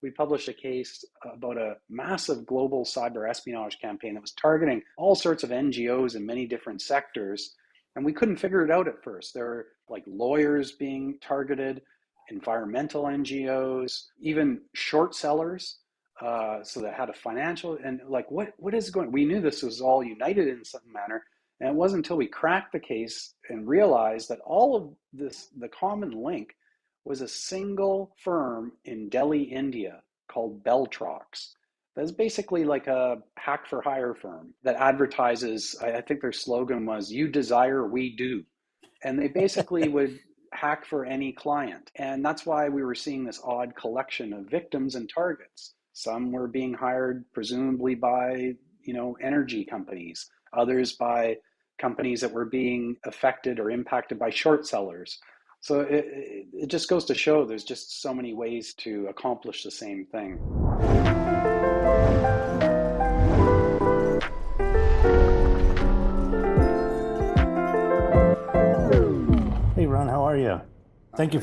we published a case about a massive global cyber espionage campaign that was targeting all sorts of NGOs in many different sectors. And we couldn't figure it out at first. There were like lawyers being targeted, environmental NGOs, even short sellers. So that had a financial, and like, what is going, we knew this was all united in some manner. And it wasn't until we cracked the case and realized that all of this, the common link was a single firm in Delhi, India called Beltrox. That's basically like a hack for hire firm that advertises, I think their slogan was, "You desire, we do." And they basically would hack for any client. And that's why we were seeing this odd collection of victims and targets. Some were being hired presumably by, energy companies, others by companies that were being affected or impacted by short sellers. So it just goes to show there's just so many ways to accomplish the same thing. Hey, Ron, how are you? Thank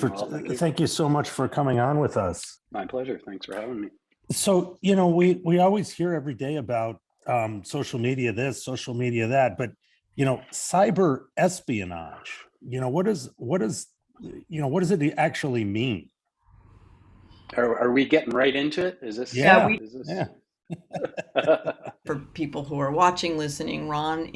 you so much for coming on with us. My pleasure. Thanks for having me. So, we always hear every day about social media this, social media that, but cyber espionage. What does it actually mean? Are we getting right into it? Is this? Yeah. Yeah. For people who are watching, listening, Ron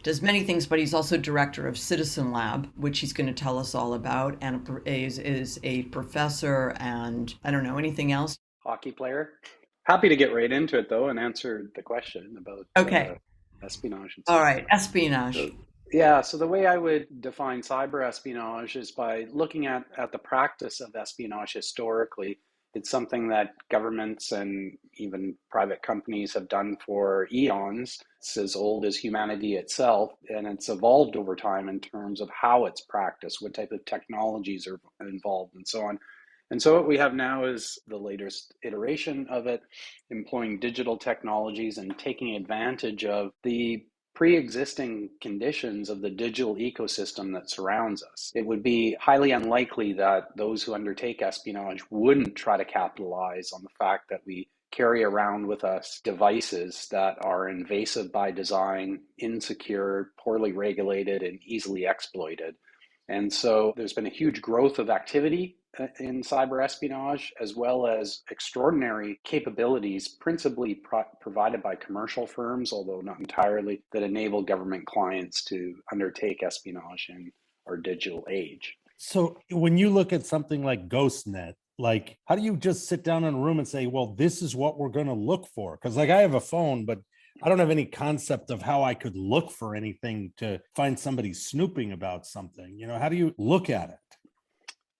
does many things, but he's also director of Citizen Lab, which he's going to tell us all about, and is a professor, and I don't know, anything else? Hockey player. Happy to get right into it, though, and answer the question about espionage. All right, espionage. So the way I would define cyber espionage is by looking at the practice of espionage historically. It's something that governments and even private companies have done for eons. It's as old as humanity itself, and it's evolved over time in terms of how it's practiced, what type of technologies are involved, and so on. And so what we have now is the latest iteration of it, employing digital technologies and taking advantage of the pre-existing conditions of the digital ecosystem that surrounds us. It would be highly unlikely that those who undertake espionage wouldn't try to capitalize on the fact that we carry around with us devices that are invasive by design, insecure, poorly regulated, and easily exploited. And so there's been a huge growth of activity in cyber espionage, as well as extraordinary capabilities, principally provided by commercial firms, although not entirely, that enable government clients to undertake espionage in our digital age. So when you look at something like Ghostnet, how do you just sit down in a room and say, well, this is what we're going to look for? Because I have a phone, but I don't have any concept of how I could look for anything to find somebody snooping about something. How do you look at it?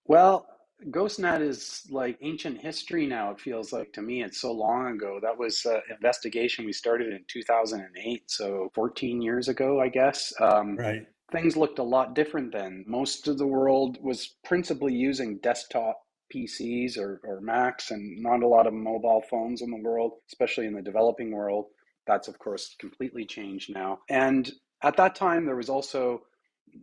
Well, Ghostnet is like ancient history now, it feels like to me. It's so long ago. That was an investigation we started in 2008, so 14 years ago, I guess. Right. Things looked a lot different then. Most of the world was principally using desktop PCs or Macs, and not a lot of mobile phones in the world, especially in the developing world. That's, of course, completely changed now. And at that time, there was also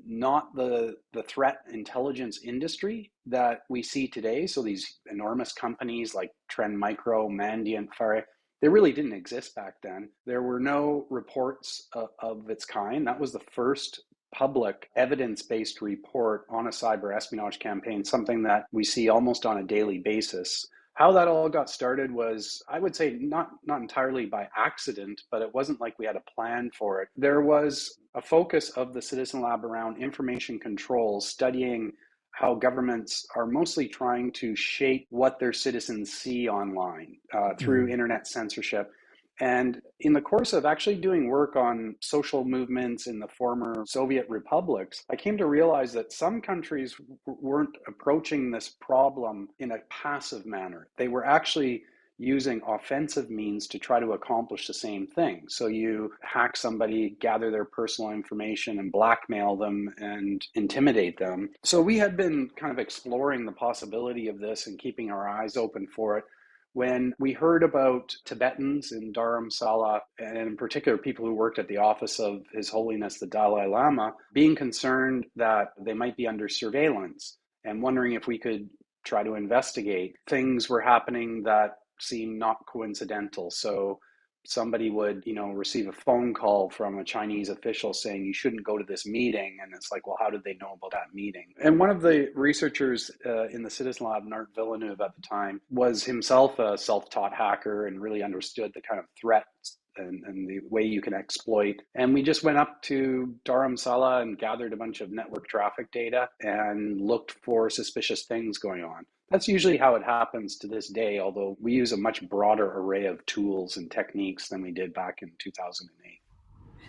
not the threat intelligence industry that we see today. So these enormous companies like Trend Micro, Mandiant, Fire, they really didn't exist back then. There were no reports of its kind. That was the first public evidence-based report on a cyber espionage campaign, something that we see almost on a daily basis. How that all got started was, I would say, not entirely by accident, but it wasn't like we had a plan for it. There was a focus of the Citizen Lab around information control, studying how governments are mostly trying to shape what their citizens see online through internet censorship. And in the course of actually doing work on social movements in the former Soviet republics, I came to realize that some countries weren't approaching this problem in a passive manner. They were actually using offensive means to try to accomplish the same thing. So you hack somebody, gather their personal information, and blackmail them and intimidate them. So we had been kind of exploring the possibility of this and keeping our eyes open for it when we heard about Tibetans in Dharamsala, and in particular people who worked at the office of His Holiness the Dalai Lama, being concerned that they might be under surveillance and wondering if we could try to investigate. Things were happening that seemed not coincidental. So somebody would, receive a phone call from a Chinese official saying you shouldn't go to this meeting. And it's like, well, how did they know about that meeting? And one of the researchers in the Citizen Lab, Nart Villeneuve at the time, was himself a self-taught hacker and really understood the kind of threats and the way you can exploit. And we just went up to Dharamsala and gathered a bunch of network traffic data and looked for suspicious things going on. That's usually how it happens to this day, although we use a much broader array of tools and techniques than we did back in 2008.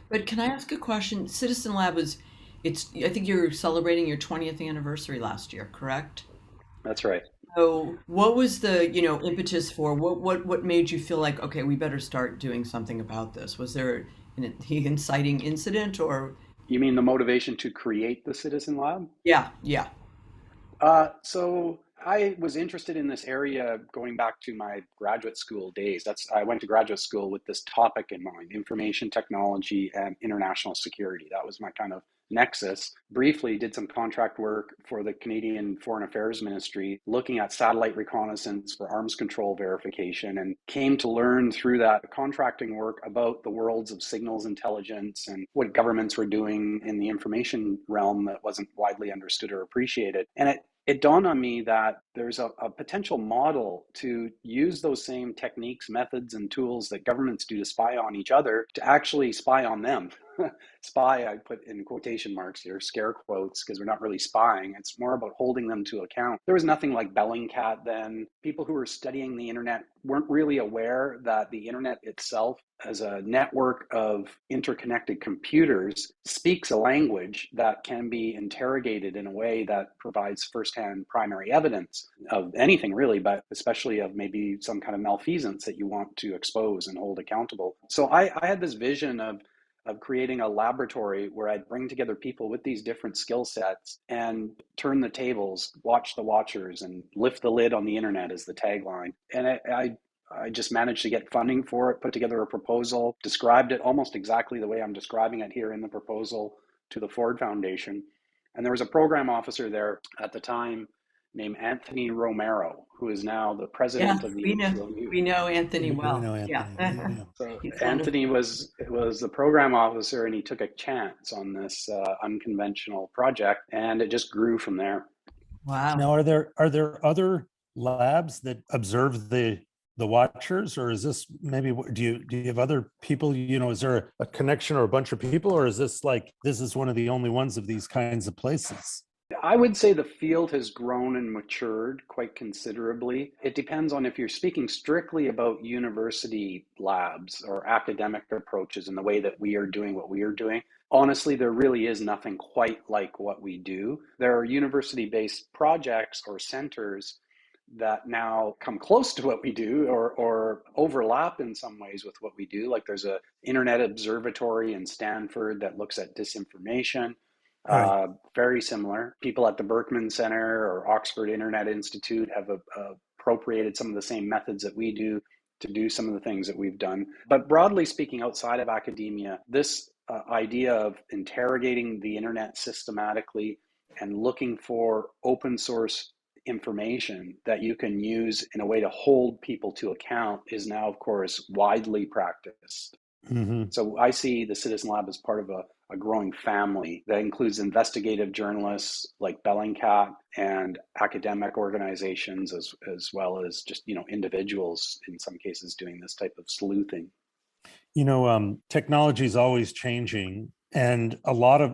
But can I ask a question? Citizen Lab I think you're celebrating your 20th anniversary last year, correct? That's right. So what was the, impetus for what made you feel like, okay, we better start doing something about this? Was there an inciting incident or? You mean the motivation to create the Citizen Lab? Yeah. So I was interested in this area going back to my graduate school days. I went to graduate school with this topic in mind: information technology and international security. That was my kind of nexus. Briefly did some contract work for the Canadian Foreign Affairs Ministry, looking at satellite reconnaissance for arms control verification, and came to learn through that contracting work about the worlds of signals intelligence and what governments were doing in the information realm that wasn't widely understood or appreciated. And it dawned on me that there's a potential model to use those same techniques, methods, and tools that governments do to spy on each other to actually spy on them. Spy, I put in quotation marks here, scare quotes, because we're not really spying. It's more about holding them to account. There was nothing like Bellingcat then. People who were studying the internet weren't really aware that the internet itself, as a network of interconnected computers, speaks a language that can be interrogated in a way that provides firsthand primary evidence of anything really, but especially of maybe some kind of malfeasance that you want to expose and hold accountable. So I had this vision of creating a laboratory where I'd bring together people with these different skill sets and turn the tables, watch the watchers, and lift the lid on the internet is the tagline. And I just managed to get funding for it, put together a proposal, described it almost exactly the way I'm describing it here in the proposal to the Ford Foundation. And there was a program officer there at the time named Anthony Romero, who is now the president of the we know Anthony well. We know Anthony. Yeah. So Anthony was the program officer, and he took a chance on this unconventional project, and it just grew from there. Wow. Now, are there other labs that observe the watchers, or is this maybe, do you have other people, is there a connection or a bunch of people, or is this one of the only ones of these kinds of places? I would say the field has grown and matured quite considerably. It depends on if you're speaking strictly about university labs or academic approaches and the way that we are doing what we are doing. Honestly, there really is nothing quite like what we do. There are university-based projects or centers that now come close to what we do or overlap in some ways with what we do. Like there's an internet observatory in Stanford that looks at disinformation. Right. Very similar. People at the Berkman Center or Oxford Internet Institute have appropriated some of the same methods that we do to do some of the things that we've done. But broadly speaking, outside of academia, this idea of interrogating the internet systematically and looking for open source information that you can use in a way to hold people to account is now, of course, widely practiced. Mm-hmm. So I see the Citizen Lab as part of a growing family that includes investigative journalists like Bellingcat and academic organizations as well as just, individuals in some cases doing this type of sleuthing. Technology is always changing, and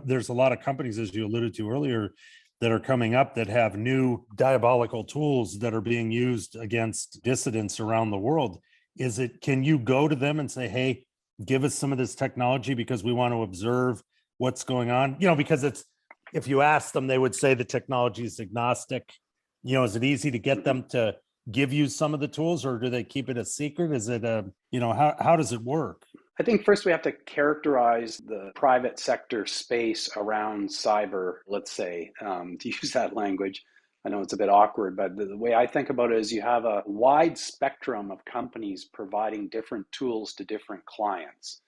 there's a lot of companies, as you alluded to earlier, that are coming up that have new diabolical tools that are being used against dissidents around the world. Can you go to them and say, hey, give us some of this technology because we want to observe what's going on? Because if you ask them, they would say the technology is agnostic. Is it easy to get them to give you some of the tools, or do they keep it a secret? Is it how does it work? I think first we have to characterize the private sector space around cyber, let's say, to use that language. I know it's a bit awkward, but the way I think about it is you have a wide spectrum of companies providing different tools to different clients.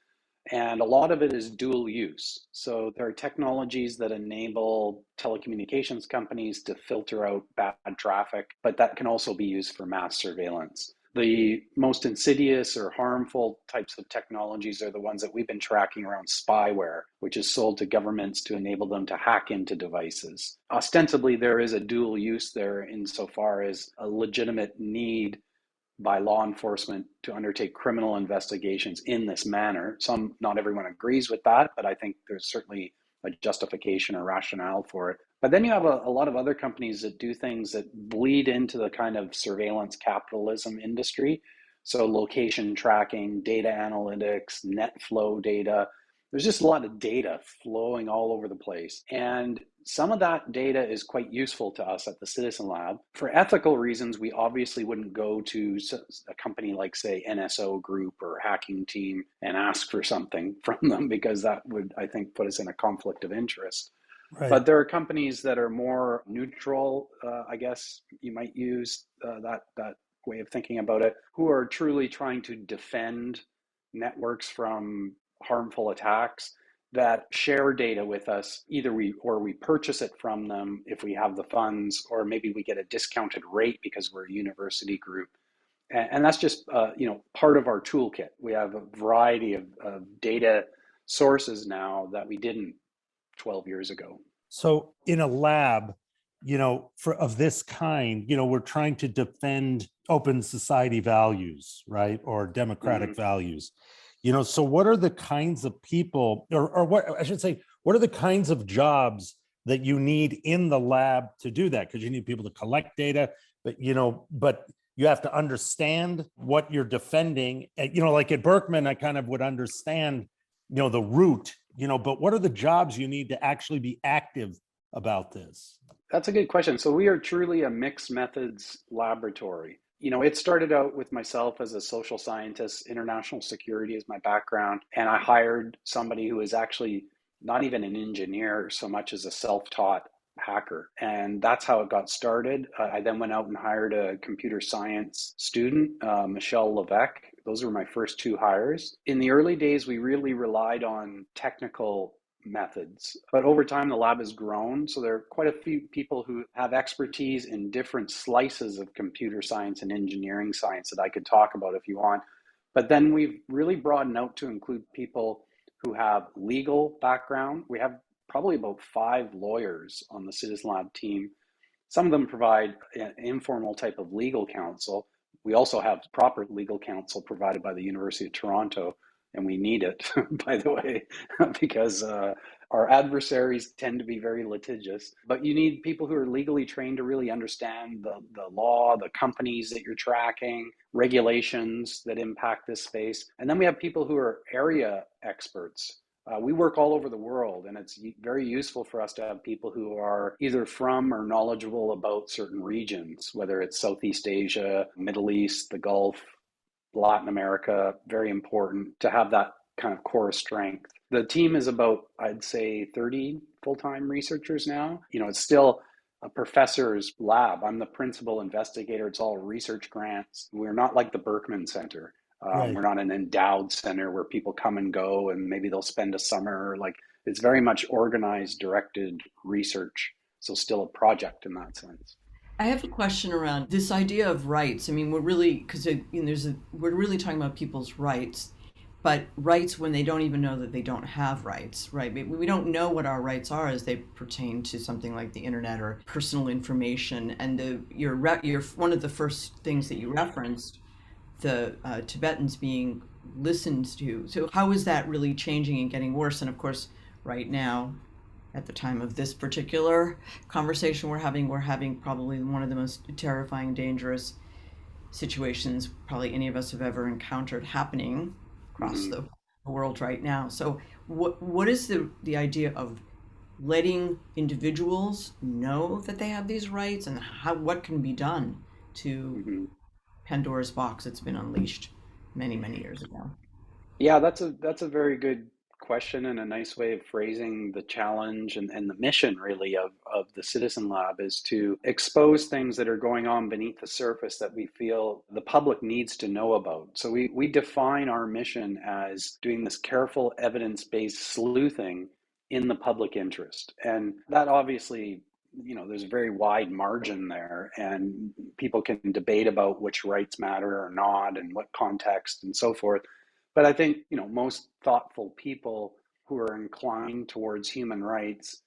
And a lot of it is dual use. So there are technologies that enable telecommunications companies to filter out bad traffic, but that can also be used for mass surveillance. The most insidious or harmful types of technologies are the ones that we've been tracking around spyware, which is sold to governments to enable them to hack into devices. Ostensibly, there is a dual use there insofar as a legitimate need by law enforcement to undertake criminal investigations in this manner. Not everyone agrees with that, but I think there's certainly a justification or rationale for it. But then you have a lot of other companies that do things that bleed into the kind of surveillance capitalism industry. So location tracking, data analytics, net flow data. There's just a lot of data flowing all over the place. And some of that data is quite useful to us at the Citizen Lab. For ethical reasons, we obviously wouldn't go to a company like, say, NSO Group or Hacking Team and ask for something from them, because that would, I think, put us in a conflict of interest. Right. But there are companies that are more neutral, I guess you might use that way of thinking about it, who are truly trying to defend networks from harmful attacks, that share data with us. Either we purchase it from them if we have the funds, or maybe we get a discounted rate because we're a university group. And that's just part of our toolkit. We have a variety of data sources now that we didn't 12 years ago. So in a lab, of this kind, we're trying to defend open society values, right? Or democratic values. So what are the kinds of people, or what I should say, what are the kinds of jobs that you need in the lab to do that? Because you need people to collect data, but you have to understand what you're defending. Like at Berkman, I kind of would understand, the root, but what are the jobs you need to actually be active about this? That's a good question. So we are truly a mixed methods laboratory. It started out with myself as a social scientist. International security is my background. And I hired somebody who is actually not even an engineer so much as a self-taught hacker. And that's how it got started. I then went out and hired a computer science student, Michelle Levesque. Those were my first two hires. In the early days, we really relied on technical methods. But over time, the lab has grown. So there are quite a few people who have expertise in different slices of computer science and engineering science that I could talk about if you want. But then we've really broadened out to include people who have legal background. We have probably about 5 lawyers on the Citizen Lab team. Some of them provide an informal type of legal counsel. We also have proper legal counsel provided by the University of Toronto, and we need it, by the way, because our adversaries tend to be very litigious. But you need people who are legally trained to really understand the law, the companies that you're tracking, regulations that impact this space. And then we have people who are area experts. We work all over the world, and it's very useful for us to have people who are either from or knowledgeable about certain regions, whether it's Southeast Asia, Middle East, the Gulf, Latin America. Very important to have that kind of core strength. The team is about, I'd say, 30 full-time researchers now. It's still a professor's lab. I'm the principal investigator. It's all research grants. We're not like the Berkman Center. Right. We're not an endowed center where people come and go and maybe they'll spend a summer. It's very much organized, directed research. So still a project in that sense. I have a question around this idea of rights. I mean, we're really, because we're really talking about people's rights, but rights when they don't even know that they don't have rights, right? We don't know what our rights are as they pertain to something like the internet or personal information. And you're one of the first things that you referenced, the Tibetans being listened to. So how is that really changing and getting worse? And of course, right now, at the time of this particular conversation we're having probably one of the most terrifying, dangerous situations probably any of us have ever encountered happening across the world right now. So what is the idea of letting individuals know that they have these rights, and what can be done to Pandora's box that's been unleashed many, many years ago? Yeah, that's a very good question and a nice way of phrasing the challenge and the mission really of the Citizen Lab is to expose things that are going on beneath the surface that we feel the public needs to know about. So we define our mission as doing this careful evidence-based sleuthing in the public interest. And that obviously, there's a very wide margin there, and people can debate about which rights matter or not and what context and so forth. But I think, most thoughtful people who are inclined towards human rights,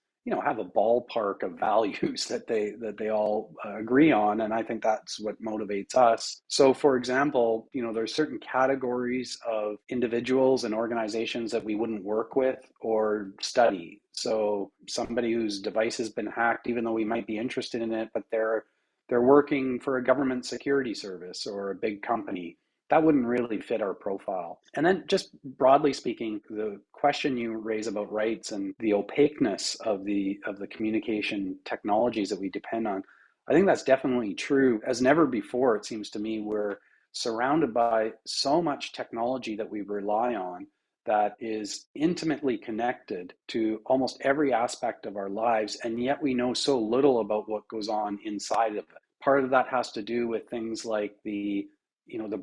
have a ballpark of values that they all agree on, and I think that's what motivates us. So, for example, there's certain categories of individuals and organizations that we wouldn't work with or study. So, somebody whose device has been hacked, even though we might be interested in it, but they're working for a government security service or a big company, that wouldn't really fit our profile. And then just broadly speaking, the question you raise about rights and the opaqueness of the communication technologies that we depend on, I think that's definitely true. As never before, it seems to me, we're surrounded by so much technology that we rely on that is intimately connected to almost every aspect of our lives, and yet we know so little about what goes on inside of it. Part of that has to do with things like the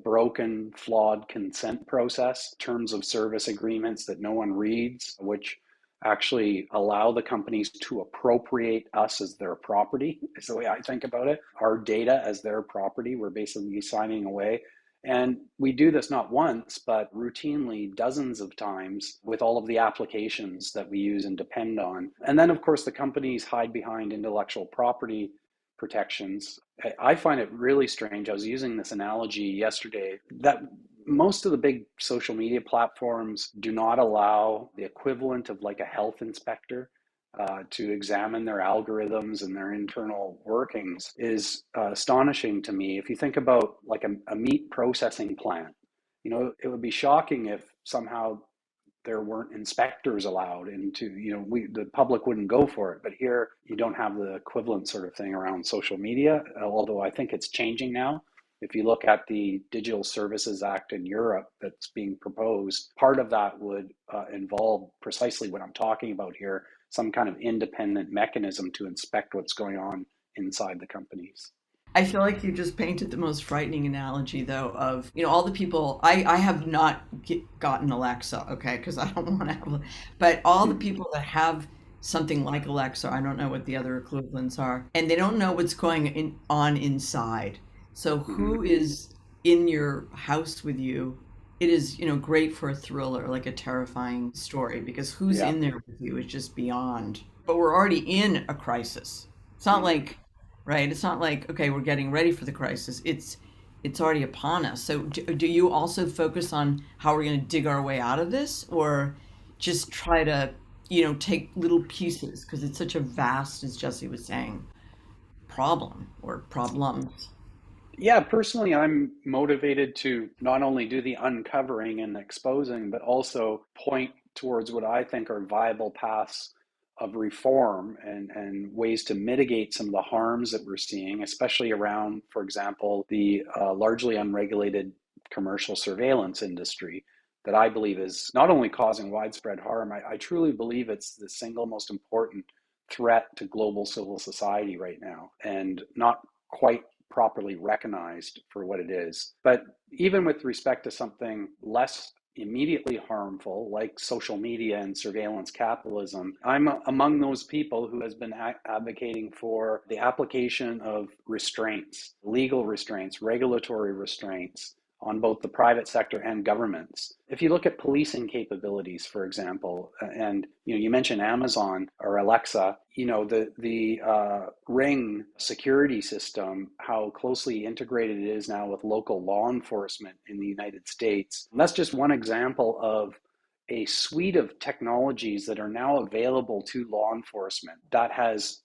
broken, flawed consent process, terms of service agreements that no one reads, which actually allow the companies to appropriate us as their property, is the way I think about it. Our data as their property, we're basically signing away. And we do this not once, but routinely dozens of times with all of the applications that we use and depend on. And then, of course, the companies hide behind intellectual property protections. I find it really strange. I was using this analogy yesterday that most of the big social media platforms do not allow the equivalent of like a health inspector to examine their algorithms and their internal workings is astonishing to me. If you think about like a meat processing plant, it would be shocking if somehow there weren't inspectors allowed into, the public wouldn't go for it. But here you don't have the equivalent sort of thing around social media, although I think it's changing now. If you look at the Digital Services Act in Europe that's being proposed, part of that would involve precisely what I'm talking about here, some kind of independent mechanism to inspect what's going on inside the companies. I feel like you just painted the most frightening analogy, though, of, all the people. I have not gotten Alexa, okay, because I don't want to have, but all the people that have something like Alexa, I don't know what the other equivalents are, and they don't know what's going on inside. So who is in your house with you? It is, great for a thriller, like a terrifying story, because who's in there with you is just beyond. But we're already in a crisis. It's not like, right? It's not like, okay, we're getting ready for the crisis. It's already upon us. So do you also focus on how we're going to dig our way out of this, or just try to, take little pieces, because it's such a vast, as Jesse was saying, problem or problems? Yeah, personally, I'm motivated to not only do the uncovering and exposing, but also point towards what I think are viable paths of reform and ways to mitigate some of the harms that we're seeing, especially around, for example, the largely unregulated commercial surveillance industry that I believe is not only causing widespread harm, I truly believe it's the single most important threat to global civil society right now, and not quite properly recognized for what it is. But even with respect to something less immediately harmful, like social media and surveillance capitalism, I'm among those people who has been advocating for the application of restraints, legal restraints, regulatory restraints on both the private sector and governments. If you look at policing capabilities, for example, and you mentioned Amazon or Alexa, the Ring security system, how closely integrated it is now with local law enforcement in the United States. And that's just one example of a suite of technologies that are now available to law enforcement that has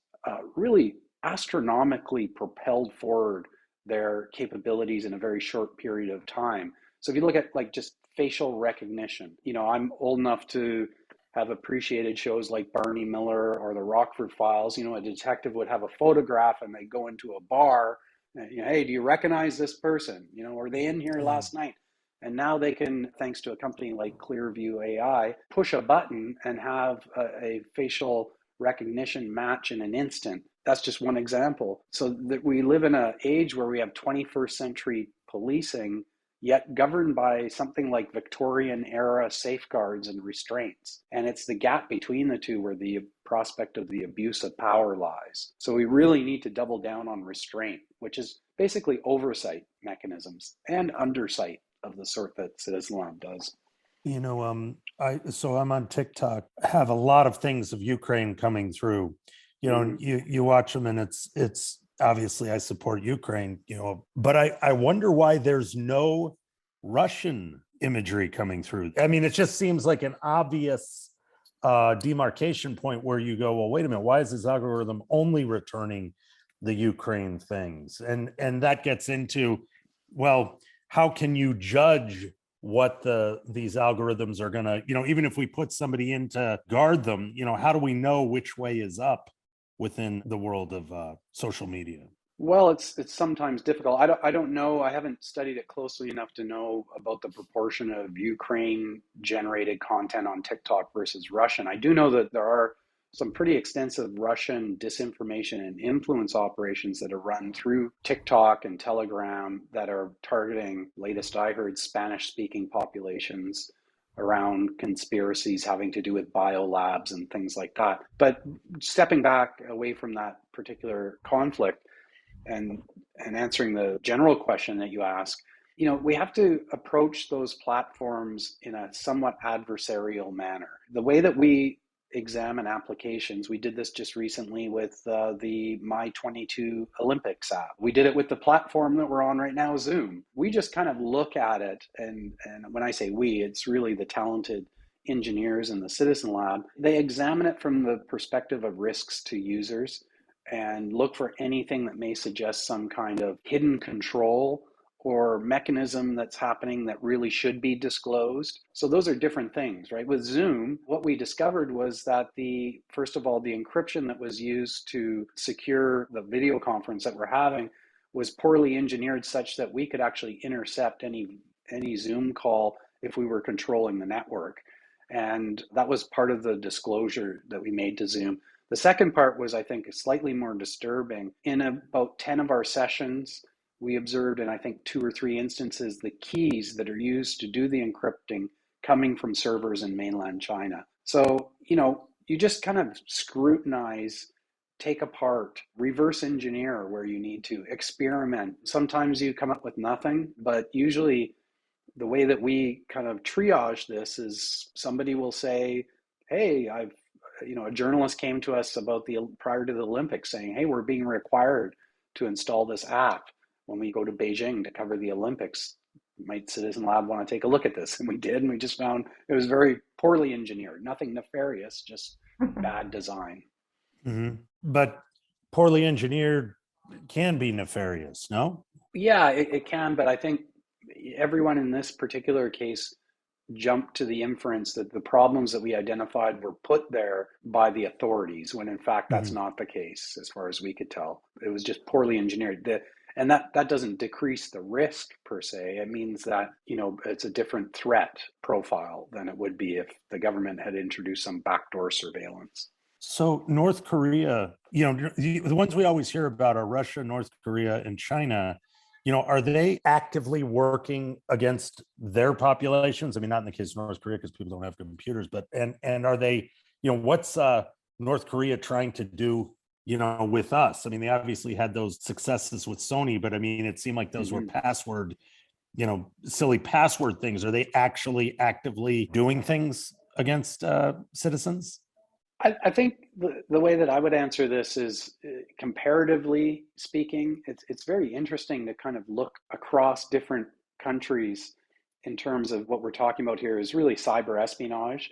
really astronomically propelled forward their capabilities in a very short period of time. So if you look at like just facial recognition, I'm old enough to have appreciated shows like Barney Miller or the Rockford Files. A detective would have a photograph and they go into a bar and, hey, do you recognize this person? Were they in here last night? And now they can, thanks to a company like Clearview AI, push a button and have a facial recognition match in an instant. That's just one example. So that we live in an age where we have 21st century policing, yet governed by something like Victorian era safeguards and restraints. And it's the gap between the two where the prospect of the abuse of power lies. So we really need to double down on restraint, which is basically oversight mechanisms and undersight of the sort that Citizen Lab does. I'm on TikTok, have a lot of things of Ukraine coming through, you watch them, and it's obviously I support Ukraine, but I wonder why there's no Russian imagery coming through. I mean, it just seems like an obvious demarcation point where you go, well, wait a minute, why is this algorithm only returning the Ukraine things? And that gets into, well, how can you judge what these algorithms are gonna, even if we put somebody in to guard them, how do we know which way is up within the world of social media? Well, it's sometimes difficult. I don't know. I haven't studied it closely enough to know about the proportion of Ukraine generated content on TikTok versus Russian. I do know that there are some pretty extensive Russian disinformation and influence operations that are run through TikTok and Telegram that are targeting, latest I heard, Spanish-speaking populations around conspiracies having to do with biolabs and things like that. But stepping back away from that particular conflict and answering the general question that you ask, we have to approach those platforms in a somewhat adversarial manner. The way that we examine applications, we did this just recently with the My22 Olympics app. We did it with the platform that we're on right now, Zoom. We just kind of look at it, and when I say we, it's really the talented engineers in the Citizen Lab. They examine it from the perspective of risks to users and look for anything that may suggest some kind of hidden control or mechanism that's happening that really should be disclosed. So those are different things, right? With Zoom, what we discovered was that first of all, the encryption that was used to secure the video conference that we're having was poorly engineered such that we could actually intercept any Zoom call if we were controlling the network. And that was part of the disclosure that we made to Zoom. The second part was, I think, slightly more disturbing. In about 10 of our sessions, we observed in, I think, 2 or 3 instances, the keys that are used to do the encrypting coming from servers in mainland China. So, you just kind of scrutinize, take apart, reverse engineer where you need to, experiment. Sometimes you come up with nothing, but usually the way that we kind of triage this is somebody will say, hey, a journalist came to us prior to the Olympics saying, hey, we're being required to install this app when we go to Beijing to cover the Olympics. Might Citizen Lab want to take a look at this? And we did, and we just found it was very poorly engineered, nothing nefarious, just bad design. Mm-hmm. But poorly engineered can be nefarious, no? Yeah, it can, but I think everyone in this particular case jumped to the inference that the problems that we identified were put there by the authorities, when in fact that's not the case as far as we could tell. It was just poorly engineered. And that doesn't decrease the risk per se. It means that, it's a different threat profile than it would be if the government had introduced some backdoor surveillance. So North Korea, the ones we always hear about are Russia, North Korea, and China. Are they actively working against their populations? I mean, not in the case of North Korea because people don't have computers, but and are they, what's North Korea trying to do, with us? I mean, they obviously had those successes with Sony, but I mean, it seemed like those were password, silly password things. Are they actually actively doing things against citizens? I think the way that I would answer this is, comparatively speaking, it's very interesting to kind of look across different countries in terms of what we're talking about here is really cyber espionage.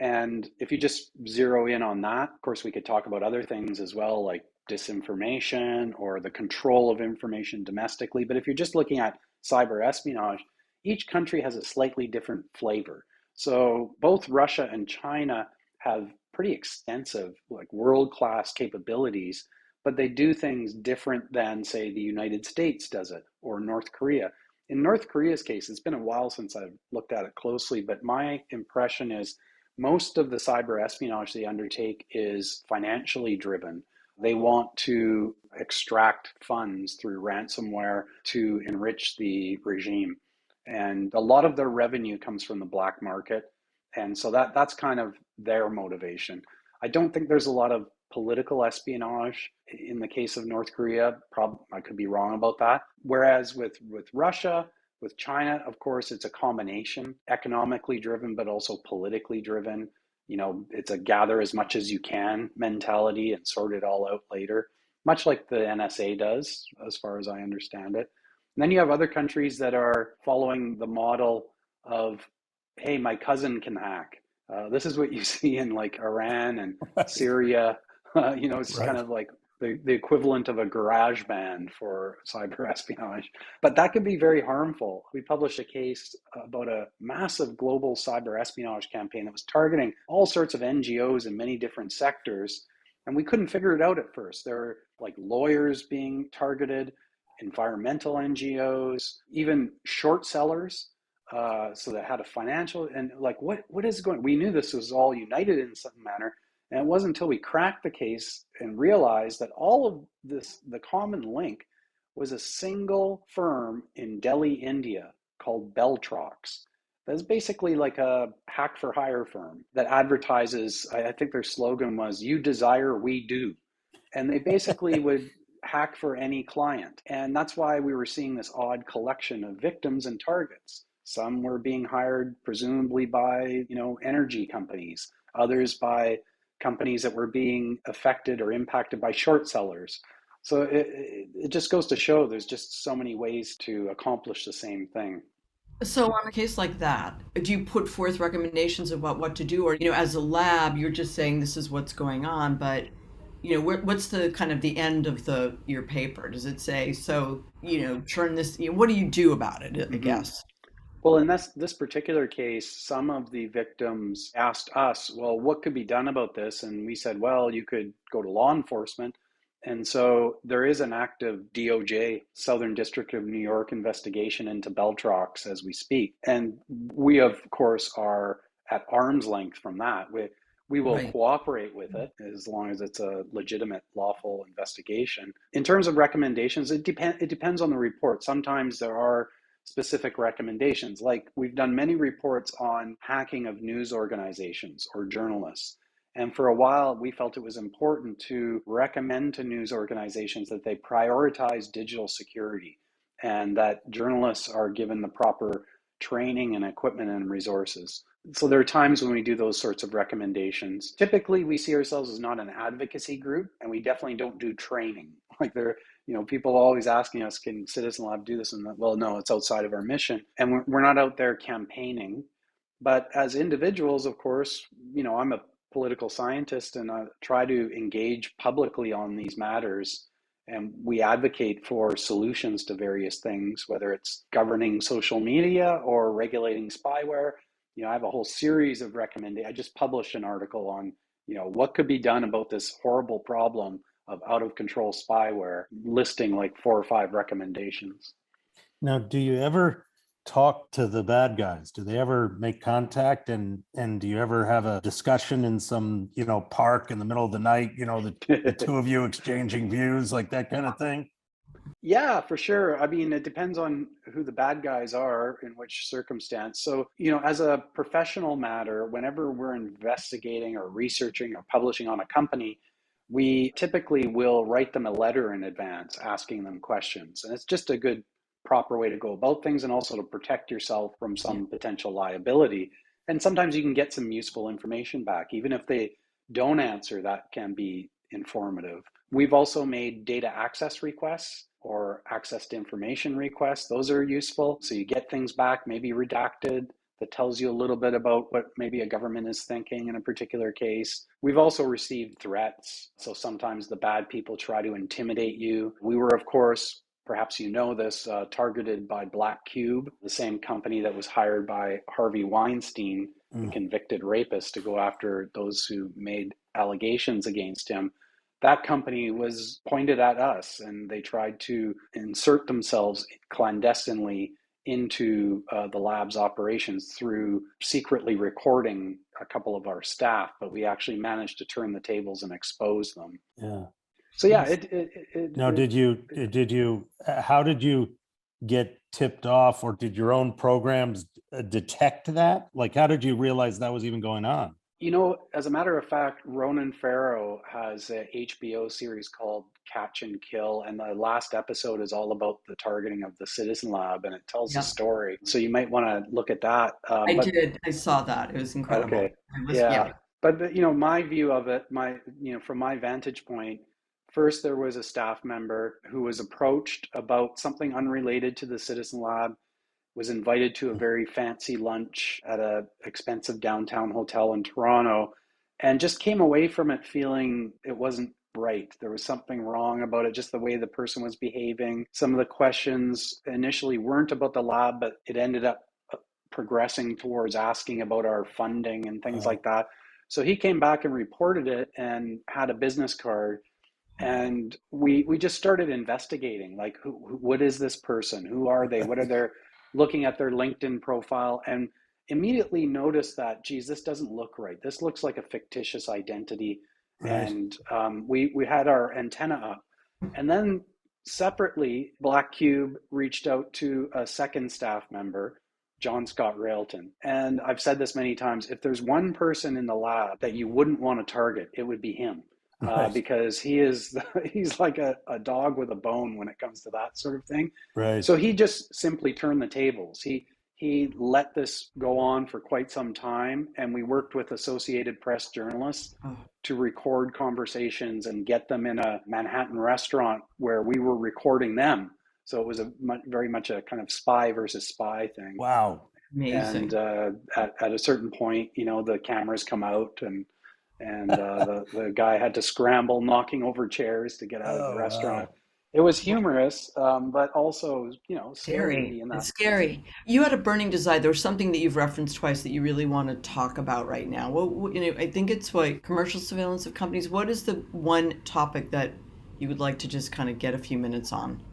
And if you just zero in on that, of course, we could talk about other things as well, like disinformation or the control of information domestically. But if you're just looking at cyber espionage, each country has a slightly different flavor. So both Russia and China have pretty extensive, like world-class capabilities, but they do things different than, say, the United States does it or North Korea. In North Korea's case, it's been a while since I've looked at it closely, but my impression is most of the cyber espionage they undertake is financially driven. They want to extract funds through ransomware to enrich the regime. And a lot of their revenue comes from the black market. And so that's kind of their motivation. I don't think there's a lot of political espionage in the case of North Korea. I could be wrong about that. Whereas with Russia, with China, of course, it's a combination, economically driven, but also politically driven. It's a gather as much as you can mentality and sort it all out later, much like the NSA does, as far as I understand it. And then you have other countries that are following the model of, hey, my cousin can hack. This is what you see in like Iran and Syria. It's Right. kind of like the equivalent of a garage band for cyber espionage. But that could be very harmful. We published a case about a massive global cyber espionage campaign that was targeting all sorts of NGOs in many different sectors. And we couldn't figure it out at first. There were like lawyers being targeted, environmental NGOs, even short sellers. So that had a financial, and like, what is going, we knew this was all united in some manner. And it wasn't until we cracked the case and realized that all of this, the common link was a single firm in Delhi, India called Beltrox. That's basically like a hack for hire firm that advertises, I think their slogan was, "You desire, we do." And they basically would hack for any client. And that's why we were seeing this odd collection of victims and targets. Some were being hired presumably by, energy companies, others by companies that were being affected or impacted by short sellers. So it just goes to show there's just so many ways to accomplish the same thing. So on a case like that, do you put forth recommendations about what to do? Or, as a lab, you're just saying this is what's going on, but, what's the kind of the end of your paper? Does it say, so, turn this, what do you do about it, I guess? Well, in this particular case, some of the victims asked us, well, what could be done about this? And we said, well, you could go to law enforcement. And so there is an active DOJ, Southern District of New York investigation into Beltrox as we speak. And we, of course, are at arm's length from that. We will Right. cooperate with it as long as it's a legitimate, lawful investigation. In terms of recommendations, it depends on the report. Sometimes there are specific recommendations. Like we've done many reports on hacking of news organizations or journalists. And for a while, we felt it was important to recommend to news organizations that they prioritize digital security and that journalists are given the proper training and equipment and resources. So there are times when we do those sorts of recommendations. Typically, we see ourselves as not an advocacy group, and we definitely don't do training. Like people are always asking us, can Citizen Lab do this? And well, no, it's outside of our mission. And we're not out there campaigning. But as individuals, of course, I'm a political scientist and I try to engage publicly on these matters. And we advocate for solutions to various things, whether it's governing social media or regulating spyware. I have a whole series of recommendations. I just published an article on, what could be done about this horrible problem of out of control spyware, listing like 4 or 5 recommendations. Now, do you ever talk to the bad guys? Do they ever make contact, and do you ever have a discussion in some, park in the middle of the night, the two of you exchanging views, like that kind of thing? Yeah, for sure. I mean, it depends on who the bad guys are in which circumstance. So, as a professional matter, whenever we're investigating or researching or publishing on a company, we typically will write them a letter in advance asking them questions. And it's just a good, proper way to go about things and also to protect yourself from some potential liability. And sometimes you can get some useful information back. Even if they don't answer, that can be informative. We've also made data access requests or access to information requests. Those are useful. So you get things back, maybe redacted, that tells you a little bit about what maybe a government is thinking in a particular case. We've also received threats. So sometimes the bad people try to intimidate you. We were, of course, perhaps you know this, targeted by Black Cube, the same company that was hired by Harvey Weinstein, the convicted rapist, to go after those who made allegations against him. That company was pointed at us and they tried to insert themselves clandestinely into the lab's operations through secretly recording a couple of our staff, but we actually managed to turn the tables and expose them. Yeah. So yeah, how did you get tipped off, or did your own programs detect that? Like, how did you realize that was even going on? You know, as a matter of fact, Ronan Farrow has a HBO series called Catch and Kill, and the last episode is all about the targeting of the Citizen Lab, and it tells the story. So you might want to look at that. I did. I saw that. It was incredible. Okay. Yeah. But you know, my view of it, from my vantage point, first there was a staff member who was approached about something unrelated to the Citizen Lab, was invited to a very fancy lunch at a expensive downtown hotel in Toronto, and just came away from it feeling it wasn't right. There was something wrong about it, just the way the person was behaving. Some of the questions initially weren't about the lab, but it ended up progressing towards asking about our funding and things like that. So he came back and reported it and had a business card. And we just started investigating, like, what is this person? Who are they? What are their, looking at their LinkedIn profile, and immediately noticed that, geez, this doesn't look right. This looks like a fictitious identity. Right. And we had our antenna up. And then separately, Black Cube reached out to a second staff member, John Scott Railton. And I've said this many times, if there's one person in the lab that you wouldn't want to target, it would be him. Right. Because he's like a dog with a bone when it comes to that sort of thing. Right. So he just simply turned the tables. He let this go on for quite some time, and we worked with Associated Press journalists to record conversations and get them in a Manhattan restaurant where we were recording them. So it was very much a kind of spy versus spy thing. Wow. Amazing. And at a certain point, the cameras come out, and the guy had to scramble, knocking over chairs to get out of the restaurant. Wow. It was humorous, but also, scary. It's scary. You had a burning desire. There was something that you've referenced twice that you really want to talk about right now. Well, I think it's commercial surveillance of companies. What is the one topic that you would like to just kind of get a few minutes on?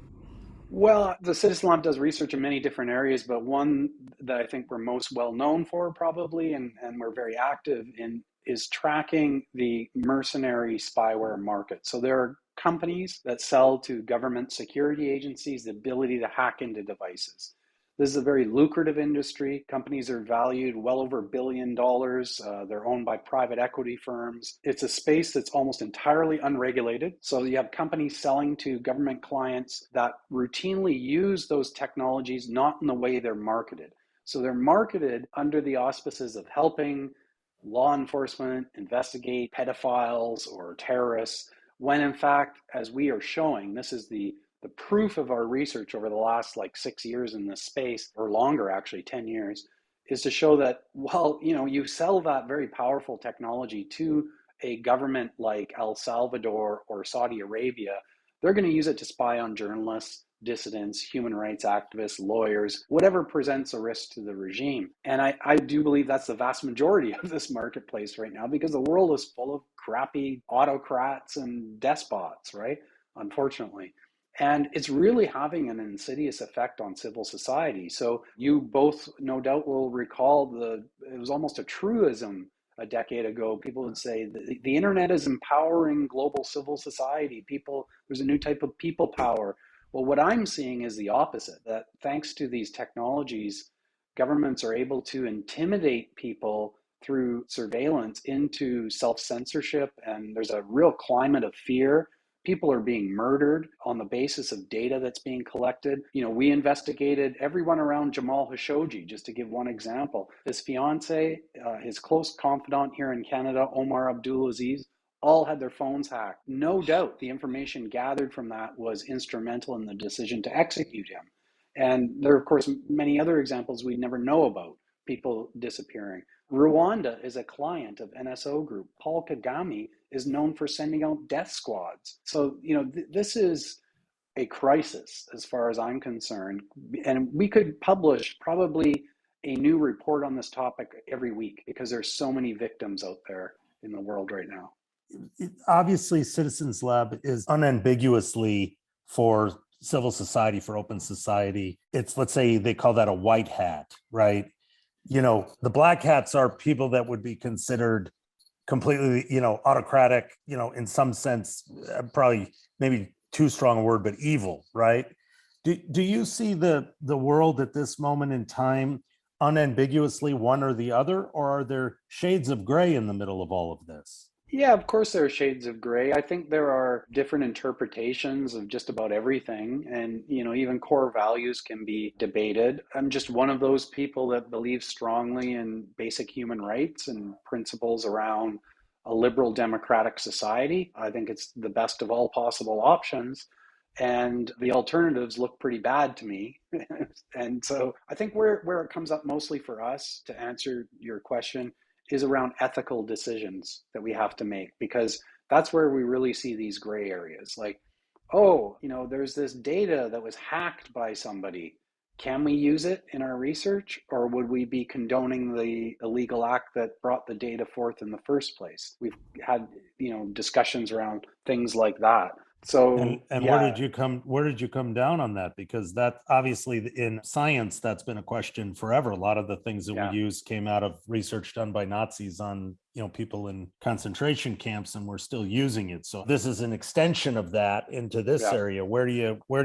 Well, the Citizen Lab does research in many different areas, but one that I think we're most well known for probably, and we're very active in, is tracking the mercenary spyware market. So there are companies that sell to government security agencies the ability to hack into devices. This is a very lucrative industry. Companies are valued well over $1 billion. They're owned by private equity firms. It's a space that's almost entirely unregulated. So you have companies selling to government clients that routinely use those technologies not in the way they're marketed. So they're marketed under the auspices of helping law enforcement investigate pedophiles or terrorists, when in fact, as we are showing, this is the proof of our research over the last 6 years in this space, or longer actually, 10 years, is to show that, well, you sell that very powerful technology to a government like El Salvador or Saudi Arabia, they're going to use it to spy on journalists, dissidents, human rights activists, lawyers, whatever presents a risk to the regime. And I do believe that's the vast majority of this marketplace right now, because the world is full of crappy autocrats and despots, right? Unfortunately. And it's really having an insidious effect on civil society. So you both, no doubt, will recall it was almost a truism a decade ago. People would say the internet is empowering global civil society. There's a new type of people power. Well, what I'm seeing is the opposite, that thanks to these technologies, governments are able to intimidate people through surveillance into self-censorship, and there's a real climate of fear. People are being murdered on the basis of data that's being collected. We investigated everyone around Jamal Khashoggi, just to give one example. His fiance, his close confidant here in Canada, Omar Abdulaziz, all had their phones hacked. No doubt the information gathered from that was instrumental in the decision to execute him. And there are, of course, many other examples we never know about, people disappearing. Rwanda is a client of NSO Group. Paul Kagame is known for sending out death squads. So, this is a crisis as far as I'm concerned. And we could publish probably a new report on this topic every week, because there's so many victims out there in the world right now. Obviously, Citizens Lab is unambiguously for civil society, for open society, it's, let's say they call that a white hat, right? The black hats are people that would be considered completely, autocratic, in some sense, probably maybe too strong a word, but evil, right? Do you see the world at this moment in time unambiguously one or the other, or are there shades of gray in the middle of all of this? Yeah, of course there are shades of gray. I think there are different interpretations of just about everything. And, even core values can be debated. I'm just one of those people that believes strongly in basic human rights and principles around a liberal democratic society. I think it's the best of all possible options. And the alternatives look pretty bad to me. And so I think where it comes up mostly for us, to answer your question, is around ethical decisions that we have to make, because that's where we really see these gray areas. Like, there's this data that was hacked by somebody. Can we use it in our research, or would we be condoning the illegal act that brought the data forth in the first place? We've had, discussions around things like that. So, and yeah. where did you come down on that? Because that obviously in science, that's been a question forever. A lot of the things that we use came out of research done by Nazis on, people in concentration camps, and we're still using it. So this is an extension of that into this area. Where do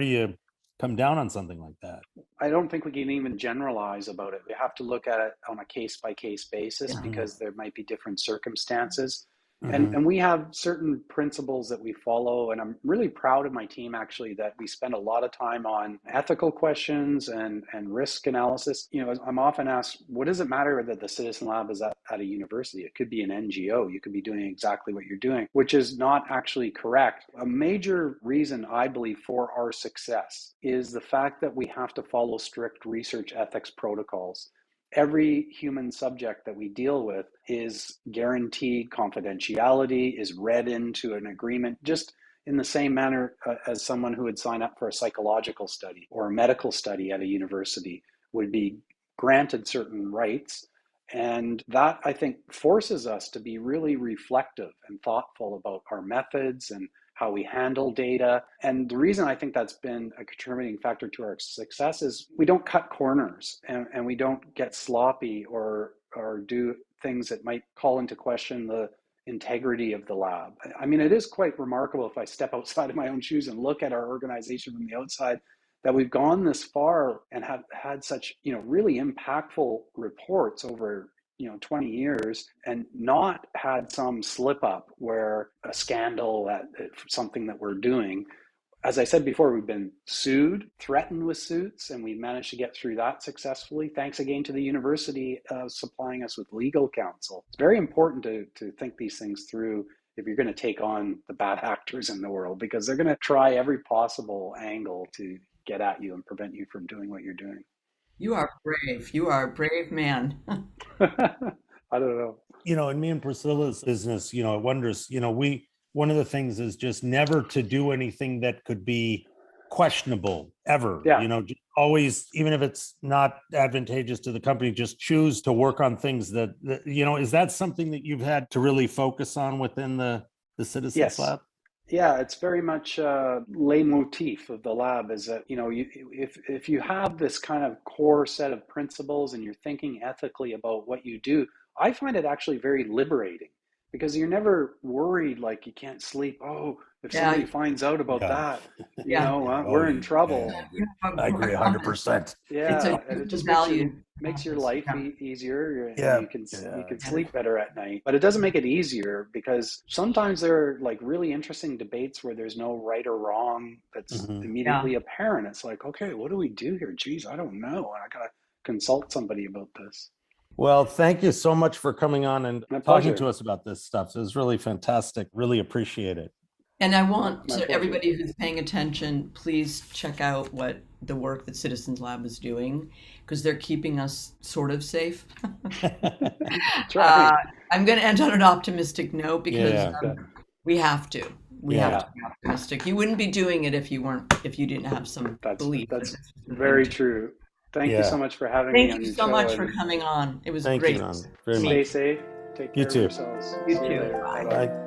you come down on something like that? I don't think we can even generalize about it. We have to look at it on a case-by-case basis, because there might be different circumstances. And we have certain principles that we follow, and I'm really proud of my team, actually, that we spend a lot of time on ethical questions and risk analysis. I'm often asked, what does it matter that the Citizen Lab is at a university? It could be an NGO. You could be doing exactly what you're doing, which is not actually correct. A major reason, I believe, for our success is the fact that we have to follow strict research ethics protocols. Every human subject that we deal with is guaranteed confidentiality, is read into an agreement, just in the same manner as someone who would sign up for a psychological study or a medical study at a university would be granted certain rights. And that, I think, forces us to be really reflective and thoughtful about our methods and how we handle data. And the reason I think that's been a contributing factor to our success is we don't cut corners, and we don't get sloppy or do things that might call into question the integrity of the lab. I mean, it is quite remarkable if I step outside of my own shoes and look at our organization from the outside, that we've gone this far and have had such, really impactful reports over 20 years, and not had some slip up where a scandal at something that we're doing. As I said before, we've been sued, threatened with suits, and we managed to get through that successfully. Thanks again to the university supplying us with legal counsel. It's very important to think these things through if you're going to take on the bad actors in the world, because they're going to try every possible angle to get at you and prevent you from doing what you're doing. You are brave. You are a brave man. I don't know. In me and Priscilla's business, at Wondros, one of the things is just never to do anything that could be questionable ever. Just always, even if it's not advantageous to the company, just choose to work on things that is that something that you've had to really focus on within the Citizens Lab? Yeah, it's very much a leitmotif of the lab, is that, if you have this kind of core set of principles and you're thinking ethically about what you do, I find it actually very liberating, because you're never worried, like you can't sleep. Oh, if somebody finds out about that, we're in trouble. I agree 100%. Yeah, and it just makes your life easier. You can sleep better at night. But it doesn't make it easier, because sometimes there are like really interesting debates where there's no right or wrong that's immediately apparent. It's like, okay, what do we do here? Geez, I don't know. I gotta consult somebody about this. Well, thank you so much for coming on and talking to us about this stuff. It was really fantastic. Really appreciate it. And I want everybody who's paying attention, please check out what the work that Citizens Lab is doing, because they're keeping us sort of safe. I'm going to end on an optimistic note, because we have to. We have to be optimistic. You wouldn't be doing it if you didn't have some belief. That's very true. Thank you so much for having me on your show. Thank you so much for coming on. It was great. Stay safe. Take care of yourselves. You too. Later. Bye. Bye.